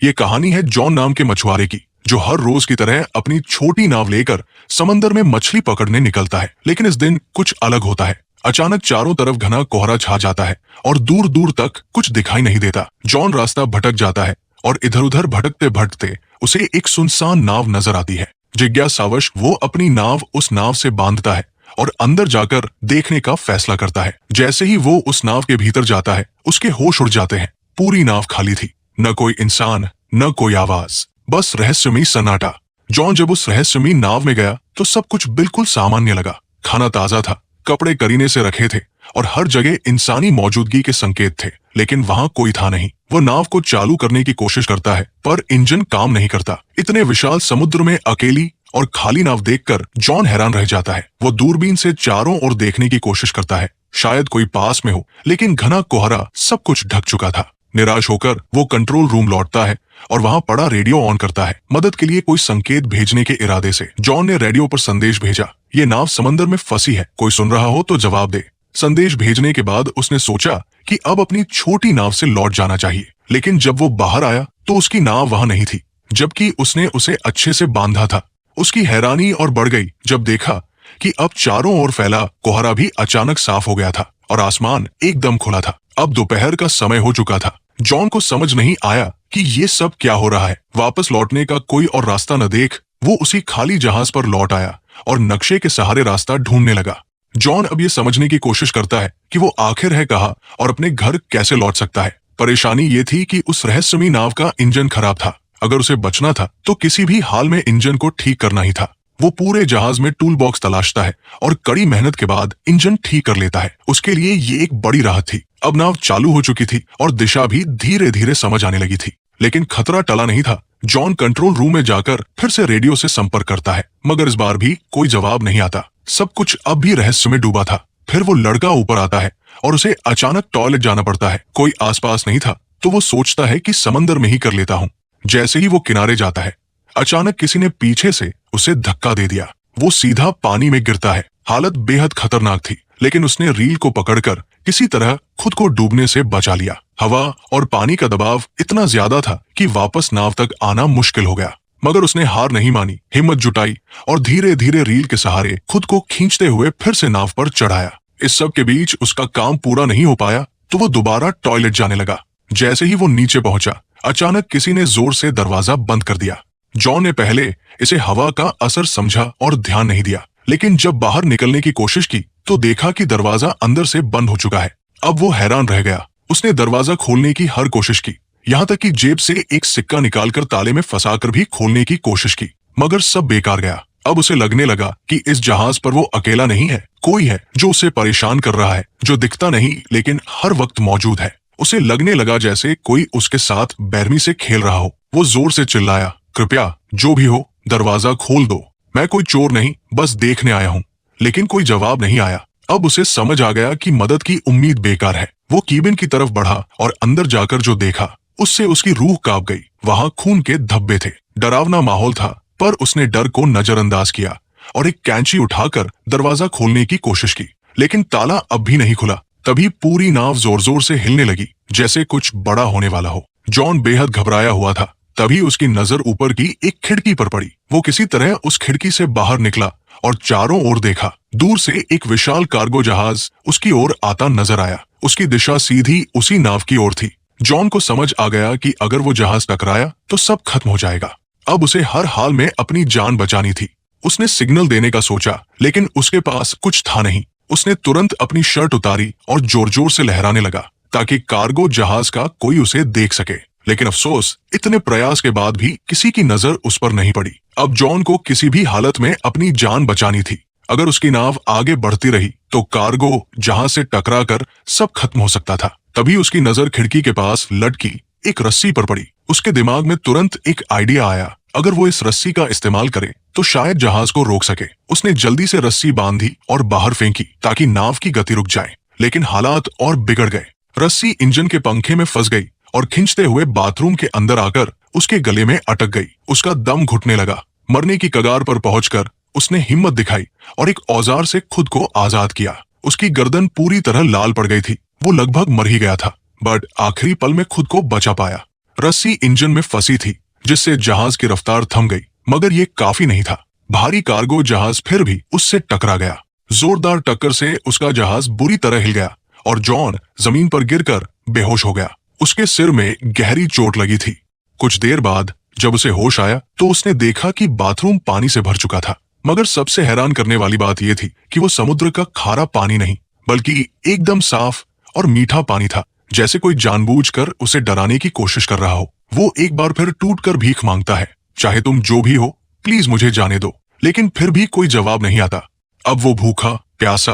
ये कहानी है जॉन नाम के मछुआरे की, जो हर रोज की तरह अपनी छोटी नाव लेकर समंदर में मछली पकड़ने निकलता है। लेकिन इस दिन कुछ अलग होता है। अचानक चारों तरफ घना कोहरा छा जाता है और दूर दूर तक कुछ दिखाई नहीं देता। जॉन रास्ता भटक जाता है और इधर उधर भटकते भटकते उसे एक सुनसान नाव नजर आती है। जिज्ञासावश वो अपनी नाव उस नाव से बांधता है और अंदर जाकर देखने का फैसला करता है। जैसे ही वो उस नाव के भीतर जाता है, उसके होश उड़ जाते हैं। पूरी नाव खाली थी, न कोई इंसान, न कोई आवाज, बस रहस्यमयी सन्नाटा। जॉन जब उस रहस्यमयी नाव में गया तो सब कुछ बिल्कुल सामान्य लगा। खाना ताजा था, कपड़े करीने से रखे थे और हर जगह इंसानी मौजूदगी के संकेत थे, लेकिन वहां कोई था नहीं। वो नाव को चालू करने की कोशिश करता है, पर इंजन काम नहीं करता। इतने विशाल समुद्र में अकेली और खाली नाव देखकर जॉन हैरान रह जाता है। वो दूरबीन से चारों ओर देखने की कोशिश करता है, शायद कोई पास में हो, लेकिन घना कोहरा सब कुछ ढक चुका था। निराश होकर वो कंट्रोल रूम लौटता है और वहां पड़ा रेडियो ऑन करता है, मदद के लिए कोई संकेत भेजने के इरादे से। जॉन ने रेडियो पर संदेश भेजा, ये नाव समंदर में फंसी है, कोई सुन रहा हो तो जवाब दे। संदेश भेजने के बाद उसने सोचा कि अब अपनी छोटी नाव से लौट जाना चाहिए, लेकिन जब वो बाहर आया तो उसकी नाव वहां नहीं थी, जबकि उसने उसे अच्छे से बांधा था। उसकी हैरानी और बढ़ गई जब देखा कि अब चारों ओर फैला कोहरा भी अचानक साफ हो गया था और आसमान एकदम खुला था। अब दोपहर का समय हो चुका था। जॉन को समझ नहीं आया कि ये सब क्या हो रहा है। वापस लौटने का कोई और रास्ता न देख वो उसी खाली जहाज पर लौट आया और नक्शे के सहारे रास्ता ढूंढने लगा। जॉन अब ये समझने की कोशिश करता है कि वो आखिर है कहाँ और अपने घर कैसे लौट सकता है। परेशानी ये थी कि उस रहस्यमयी नाव का इंजन खराब था। अगर उसे बचना था तो किसी भी हाल में इंजन को ठीक करना ही था। वो पूरे जहाज में टूल बॉक्स तलाशता है और कड़ी मेहनत के बाद इंजन ठीक कर लेता है। उसके लिए ये एक बड़ी राहत थी। अब नाव चालू हो चुकी थी और दिशा भी धीरे धीरे समझ आने लगी थी, लेकिन खतरा टला नहीं था। जॉन कंट्रोल रूम में जाकर फिर से रेडियो से संपर्क करता है, मगर इस बार भी कोई जवाब नहीं आता। सब कुछ अब भी रहस्य में डूबा था। फिर वो लड़का ऊपर आता है और उसे अचानक टॉयलेट जाना पड़ता है। कोई आसपास नहीं था तो वो सोचता है कि समंदर में ही कर लेता हूँ। जैसे ही वो किनारे जाता है, अचानक किसी ने पीछे से उसे धक्का दे दिया। वो सीधा पानी में गिरता है। हालत बेहद खतरनाक थी, लेकिन उसने रील को पकड़कर किसी तरह खुद को डूबने से बचा लिया। हवा और पानी का दबाव इतना ज्यादा था कि वापस नाव तक आना मुश्किल हो गया, मगर उसने हार नहीं मानी, हिम्मत जुटाई और धीरे धीरे रील के सहारे खुद को खींचते हुए फिर से नाव पर चढ़ाया। इस सब के बीच उसका काम पूरा नहीं हो पाया तो वो दोबारा टॉयलेट जाने लगा। जैसे ही वो नीचे पहुंचा, अचानक किसी ने जोर से दरवाजा बंद कर दिया। जॉन ने पहले इसे हवा का असर समझा और ध्यान नहीं दिया, लेकिन जब बाहर निकलने की कोशिश की तो देखा कि दरवाजा अंदर से बंद हो चुका है। अब वो हैरान रह गया। उसने दरवाजा खोलने की हर कोशिश की, यहाँ तक कि जेब से एक सिक्का निकालकर ताले में फंसाकर भी खोलने की कोशिश की, मगर सब बेकार गया। अब उसे लगने लगा कि इस जहाज पर वो अकेला नहीं है, कोई है जो उसे परेशान कर रहा है, जो दिखता नहीं लेकिन हर वक्त मौजूद है। उसे लगने लगा जैसे कोई उसके साथ बेरहमी से खेल रहा हो। वो जोर से चिल्लाया, कृपया जो भी हो दरवाजा खोल दो, मैं कोई चोर नहीं, बस देखने आया हूँ। लेकिन कोई जवाब नहीं आया। अब उसे समझ आ गया कि मदद की उम्मीद बेकार है। वो कीबिन की तरफ बढ़ा और अंदर जाकर जो देखा उससे उसकी रूह कांप गई। वहां खून के धब्बे थे। डरावना माहौल था, पर उसने डर को नजरअंदाज किया और एक कैंची उठाकर दरवाजा खोलने की कोशिश की, लेकिन ताला अब भी नहीं खुला। तभी पूरी नाव जोर जोर से हिलने लगी, जैसे कुछ बड़ा होने वाला हो। जॉन बेहद घबराया हुआ था। तभी उसकी नजर ऊपर की एक खिड़की पर पड़ी। वो किसी तरह उस खिड़की से बाहर निकला और चारों ओर देखा। दूर से एक विशाल कार्गो जहाज उसकी ओर आता नजर आया। उसकी दिशा सीधी उसी नाव की ओर थी। जॉन को समझ आ गया कि अगर वो जहाज टकराया तो सब खत्म हो जाएगा। अब उसे हर हाल में अपनी जान बचानी थी। उसने सिग्नल देने का सोचा, लेकिन उसके पास कुछ था नहीं। उसने तुरंत अपनी शर्ट उतारी और जोर जोर से लहराने लगा ताकि कार्गो जहाज का कोई उसे देख सके। लेकिन अफसोस, इतने प्रयास के बाद भी किसी की नजर उस पर नहीं पड़ी। अब जॉन को किसी भी हालत में अपनी जान बचानी थी। अगर उसकी नाव आगे बढ़ती रही तो कार्गो जहाज से टकराकर सब खत्म हो सकता था। तभी उसकी नजर खिड़की के पास लटकी एक रस्सी पर पड़ी। उसके दिमाग में तुरंत एक आइडिया आया, अगर वो इस रस्सी का इस्तेमाल करे तो शायद जहाज को रोक सके। उसने जल्दी से रस्सी बांधी और बाहर फेंकी ताकि नाव की गति रुक जाए, लेकिन हालात और बिगड़ गए। रस्सी इंजन के पंखे में फंस गई और खींचते हुए बाथरूम के अंदर आकर उसके गले में अटक गई। उसका दम घुटने लगा। मरने की कगार पर पहुंचकर उसने हिम्मत दिखाई और एक औजार से खुद को आजाद किया। उसकी गर्दन पूरी तरह लाल पड़ गई थी। वो लगभग मर ही गया था, बट आखिरी पल में खुद को बचा पाया। रस्सी इंजन में फंसी थी, जिससे जहाज की रफ्तार थम गई, मगर ये काफी नहीं था। भारी कार्गो जहाज फिर भी उससे टकरा गया। जोरदार टक्कर से उसका जहाज बुरी तरह हिल गया और जॉन जमीन पर गिरकर बेहोश हो गया। उसके सिर में गहरी चोट लगी थी। कुछ देर बाद जब उसे होश आया तो उसने देखा कि बाथरूम पानी से भर चुका था, मगर सबसे हैरान करने वाली बात यह थी कि वो समुद्र का खारा पानी नहीं, बल्कि एकदम साफ और मीठा पानी था, जैसे कोई जानबूझकर उसे डराने की कोशिश कर रहा हो। वो एक बार फिर टूटकर भीख मांगता है, चाहे तुम जो भी हो, प्लीज मुझे जाने दो। लेकिन फिर भी कोई जवाब नहीं आता। अब वो भूखा, प्यासा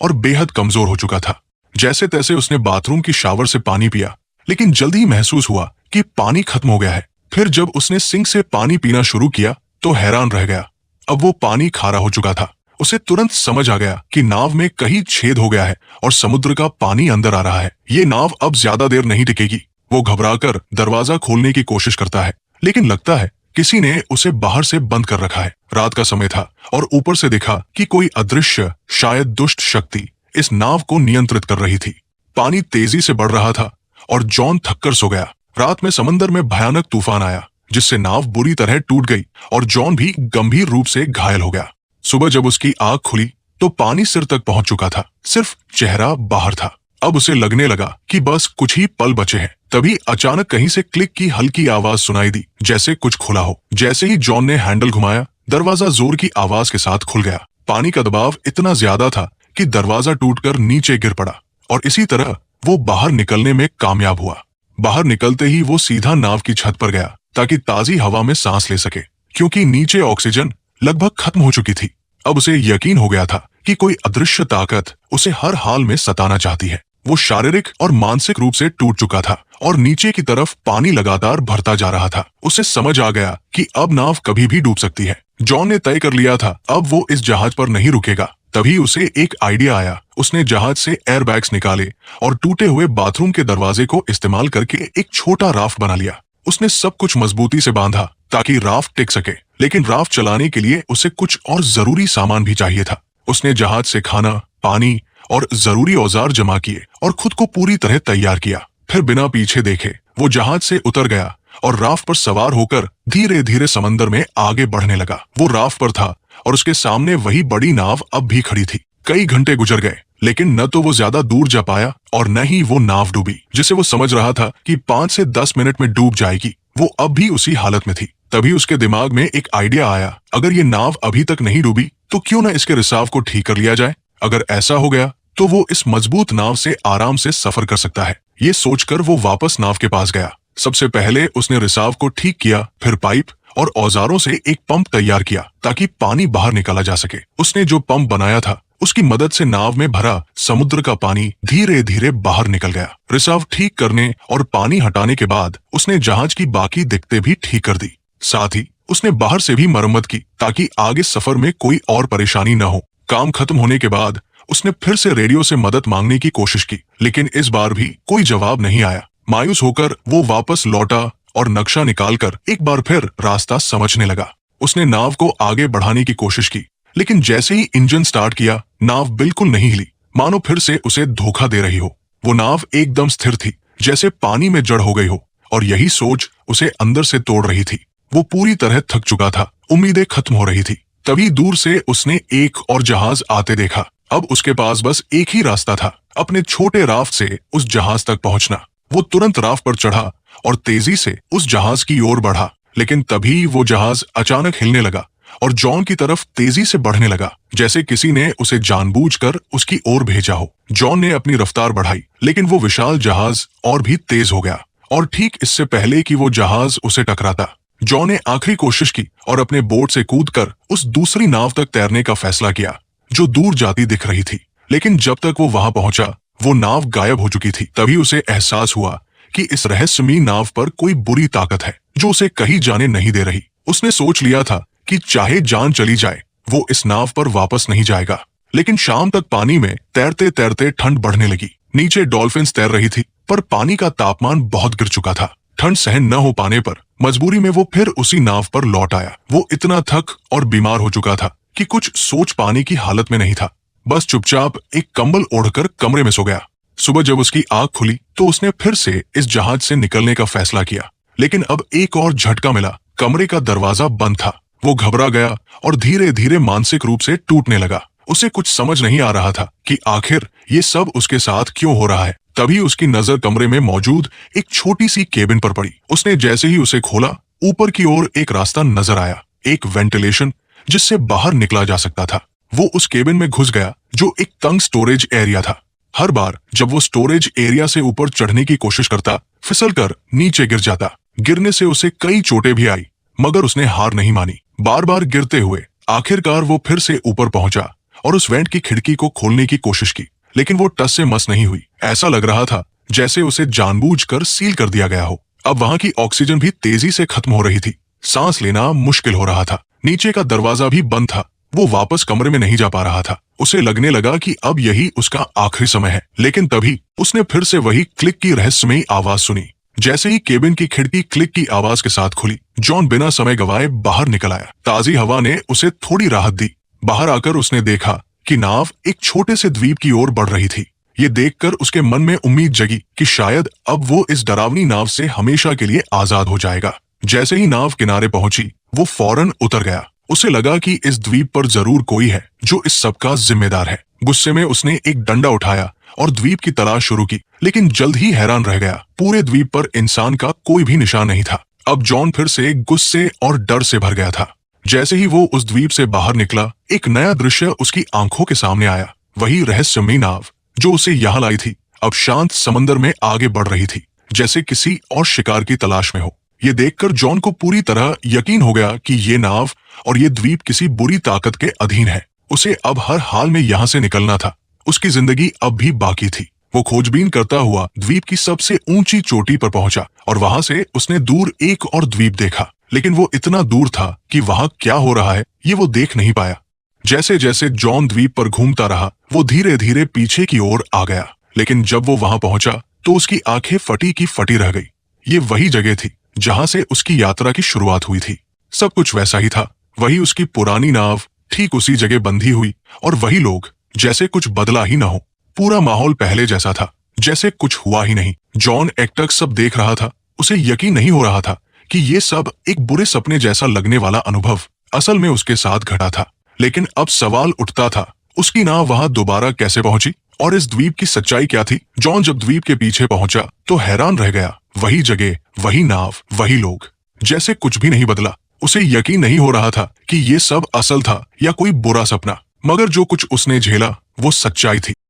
और बेहद कमजोर हो चुका था। जैसे तैसे उसने बाथरूम की शावर से पानी पिया, लेकिन जल्दी ही महसूस हुआ कि पानी खत्म हो गया है। फिर जब उसने सिंक से पानी पीना शुरू किया तो हैरान रह गया। अब वो पानी खारा हो चुका था। उसे तुरंत समझ आ गया कि नाव में कहीं छेद हो गया है और समुद्र का पानी अंदर आ रहा है। ये नाव अब ज्यादा देर नहीं टिकेगी। वो घबराकर दरवाजा खोलने की कोशिश करता है, लेकिन लगता है किसी ने उसे बाहर से बंद कर रखा है। रात का समय था और ऊपर से देखा कि कोई अदृश्य, शायद दुष्ट शक्ति इस नाव को नियंत्रित कर रही थी। पानी तेजी से बढ़ रहा था और जॉन थककर सो गया। रात में समंदर में भयानक तूफान आया, जिससे नाव बुरी तरह टूट गई और जॉन भी गंभीर रूप से घायल हो गया। सुबह जब उसकी आंख खुली तो पानी सिर तक पहुंच चुका था, सिर्फ चेहरा बाहर था। अब उसे लगने लगा कि बस कुछ ही पल बचे हैं। तभी अचानक कहीं से क्लिक की हल्की आवाज सुनाई दी, जैसे कुछ खुला हो। जैसे ही जॉन ने हैंडल घुमाया, दरवाजा जोर की आवाज के साथ खुल गया। पानी का दबाव इतना ज्यादा था कि दरवाजा टूटकर नीचे गिर पड़ा और इसी तरह वो बाहर निकलने में कामयाब हुआ। बाहर निकलते ही वो सीधा नाव की छत पर गया ताकि ताजी हवा में सांस ले सके, क्योंकि नीचे ऑक्सीजन लगभग खत्म हो चुकी थी। अब उसे यकीन हो गया था कि कोई अदृश्य ताकत उसे हर हाल में सताना चाहती है। वो शारीरिक और मानसिक रूप से टूट चुका था और नीचे की तरफ पानी लगातार भरता जा रहा था। उसे समझ आ गया कि अब नाव कभी भी डूब सकती है। जॉन ने तय कर लिया था अब वो इस जहाज पर नहीं रुकेगा। तभी उसे एक आइडिया आया। उसने जहाज से एयरबैग्स निकाले और टूटे हुए बाथरूम के दरवाजे को इस्तेमाल करके एक छोटा राफ्ट बना लिया। उसने सब कुछ मजबूती से बांधा ताकि राफ्ट टिक सके, लेकिन राफ्ट चलाने के लिए उसे कुछ और जरूरी सामान भी चाहिए था। उसने जहाज से खाना, पानी और जरूरी औजार जमा किए और खुद को पूरी तरह तैयार किया। फिर बिना पीछे देखे वो जहाज से उतर गया और राफ्ट पर सवार होकर धीरे धीरे समंदर में आगे बढ़ने लगा। वो राफ्ट पर था और उसके सामने वही बड़ी नाव अब भी खड़ी थी। कई घंटे गुजर गए, लेकिन न तो वो ज्यादा दूर जा पाया और न ही वो नाव डूबी, जिसे वो समझ रहा था कि 5 से 10 मिनट में डूब जाएगी। वो अब भी उसी हालत में थी। तभी उसके दिमाग में एक आइडिया आया, अगर ये नाव अभी तक नहीं डूबी तो क्यों न इसके रिसाव को ठीक कर लिया जाए। अगर ऐसा हो गया तो वो इस मजबूत नाव से आराम से सफर कर सकता है। ये सोचकर वो वापस नाव के पास गया। सबसे पहले उसने रिसाव को ठीक किया, फिर पाइप और औजारों से एक पंप तैयार किया ताकि पानी बाहर निकाला जा सके। उसने जो पंप बनाया था उसकी मदद से नाव में भरा समुद्र का पानी धीरे धीरे बाहर निकल गया। रिसाव ठीक करने और पानी हटाने के बाद उसने जहाज की बाकी दिक्कतें भी ठीक कर दी। साथ ही उसने बाहर से भी मरम्मत की ताकि आगे सफर में कोई और परेशानी न हो। काम खत्म होने के बाद उसने फिर से रेडियो से मदद मांगने की कोशिश की, लेकिन इस बार भी कोई जवाब नहीं आया। मायूस होकर वो वापस लौटा और नक्शा निकालकर एक बार फिर रास्ता समझने लगा। उसने नाव को आगे बढ़ाने की कोशिश की, लेकिन जैसे ही इंजन स्टार्ट किया, नाव बिल्कुल नहीं हिली, मानो फिर से उसे धोखा दे रही हो। वो नाव एकदम स्थिर थी, जैसे पानी में जड़ हो गई हो, और यही सोच उसे अंदर से तोड़ रही थी। वो पूरी तरह थक चुका था, उम्मीदें खत्म हो रही थी। तभी दूर से उसने एक और जहाज आते देखा। अब उसके पास बस एक ही रास्ता था, अपने छोटे राफ्ट से उस जहाज तक पहुंचना। वो तुरंत राफ्ट पर चढ़ा और तेजी से उस जहाज की ओर बढ़ा, लेकिन तभी वो जहाज अचानक हिलने लगा और जॉन की तरफ तेजी से बढ़ने लगा, जैसे किसी ने उसे जानबूझकर उसकी ओर भेजा हो। जॉन ने अपनी रफ्तार बढ़ाई, लेकिन वो विशाल जहाज और भी तेज हो गया, और ठीक इससे पहले कि वो जहाज उसे टकराता, जॉन ने आखिरी कोशिश की और अपने बोट से कूदकर उस दूसरी नाव तक तैरने का फैसला किया जो दूर जाती दिख रही थी। लेकिन जब तक वो वहां पहुंचा, वो नाव गायब हो चुकी थी। तभी उसे एहसास हुआ कि इस रहस्यमयी नाव पर कोई बुरी ताकत है जो उसे कहीं जाने नहीं दे रही। उसने सोच लिया था कि चाहे जान चली जाए, वो इस नाव पर वापस नहीं जाएगा। लेकिन शाम तक पानी में तैरते तैरते ठंड बढ़ने लगी। नीचे डॉल्फिन्स तैर रही थी, पर पानी का तापमान बहुत गिर चुका था। ठंड सहन न हो पाने पर मजबूरी में वो फिर उसी नाव पर लौट आया। वो इतना थक और बीमार हो चुका था कि कुछ सोच पाने की हालत में नहीं था। बस चुपचाप एक कंबल ओढ़कर कमरे में सो गया। सुबह जब उसकी आंख खुली तो उसने फिर से इस जहाज से निकलने का फैसला किया, लेकिन अब एक और झटका मिला। कमरे का दरवाजा बंद था। वो घबरा गया और धीरे धीरे मानसिक रूप से टूटने लगा। उसे कुछ समझ नहीं आ रहा था कि आखिर ये सब उसके साथ क्यों हो रहा है। तभी उसकी नजर कमरे में मौजूद एक छोटी सी केबिन पर पड़ी। उसने जैसे ही उसे खोला, ऊपर की ओर एक रास्ता नजर आया, एक वेंटिलेशन जिससे बाहर निकला जा सकता था। वो उस केबिन में घुस गया जो एक तंग स्टोरेज एरिया था। हर बार जब वो स्टोरेज एरिया से ऊपर चढ़ने की कोशिश करता, फिसलकर नीचे गिर जाता। गिरने से उसे कई चोटें भी आई, मगर उसने हार नहीं मानी। बार बार गिरते हुए आखिरकार वो फिर से ऊपर पहुंचा और उस वेंट की खिड़की को खोलने की कोशिश की, लेकिन वो टस से मस नहीं हुई। ऐसा लग रहा था जैसे उसे जानबूझकर सील कर दिया गया हो। अब वहां की ऑक्सीजन भी तेजी से खत्म हो रही थी। सांस लेना मुश्किल हो रहा था। नीचे का दरवाजा भी बंद था। वो वापस कमरे में नहीं जा पा रहा था। उसे लगने लगा कि अब यही उसका आखिरी समय है। लेकिन तभी उसने फिर से वही क्लिक की रहस्यमयी आवाज सुनी। जैसे ही केबिन की खिड़की क्लिक की आवाज के साथ खुली, जॉन बिना समय गवाए बाहर निकल आया। ताजी हवा ने उसे थोड़ी राहत दी। बाहर आकर उसने देखा कि नाव एक छोटे से द्वीप की ओर बढ़ रही थी। ये देखकर उसके मन में उम्मीद जगी कि शायद अब वो इस डरावनी नाव से हमेशा के लिए आजाद हो जाएगा। जैसे ही नाव किनारे पहुंची, वो फौरन उतर गया। उसे लगा कि इस द्वीप पर जरूर कोई है जो इस सब का जिम्मेदार है। गुस्से में उसने एक डंडा उठाया और द्वीप की तलाश शुरू की, लेकिन जल्द ही हैरान रह गया। पूरे द्वीप पर इंसान का कोई भी निशान नहीं था। अब जॉन फिर से गुस्से और डर से भर गया था। जैसे ही वो उस द्वीप से बाहर निकला, एक नया दृश्य उसकी आंखों के सामने आया। वही रहस्यमयी नाव जो उसे यहाँ लाई थी, अब शांत समंदर में आगे बढ़ रही थी, जैसे किसी और शिकार की तलाश में हो। ये देखकर जॉन को पूरी तरह यकीन हो गया कि ये नाव और ये द्वीप किसी बुरी ताकत के अधीन है। उसे अब हर हाल में यहाँ से निकलना था। उसकी जिंदगी अब भी बाकी थी। वो खोजबीन करता हुआ द्वीप की सबसे ऊंची चोटी पर पहुंचा और वहां से उसने दूर एक और द्वीप देखा, लेकिन वो इतना दूर था कि वहां क्या हो रहा है ये वो देख नहीं पाया। जैसे जैसे जॉन द्वीप पर घूमता रहा, वो धीरे धीरे पीछे की ओर आ गया, लेकिन जब वो वहां पहुंचा तो उसकी आंखें फटी की फटी रह गई। ये वही जगह थी जहां से उसकी यात्रा की शुरुआत हुई थी। सब कुछ वैसा ही था। वही उसकी पुरानी नाव ठीक उसी जगह बंधी हुई और वही लोग, जैसे कुछ बदला ही ना हो। पूरा माहौल पहले जैसा था, जैसे कुछ हुआ ही नहीं। जॉन एकटक सब देख रहा था। उसे यकीन नहीं हो रहा था कि ये सब एक बुरे सपने जैसा लगने वाला अनुभव असल में उसके साथ घटा था। लेकिन अब सवाल उठता था, उसकी नाव वहां दोबारा कैसे पहुंची और इस द्वीप की सच्चाई क्या थी? जॉन जब द्वीप के पीछे पहुंचा तो हैरान रह गया। वही जगह, वही नाव, वही लोग, जैसे कुछ भी नहीं बदला। उसे यकीन नहीं हो रहा था कि ये सब असल था या कोई बुरा सपना। मगर जो कुछ उसने झेला वो सच्चाई थी।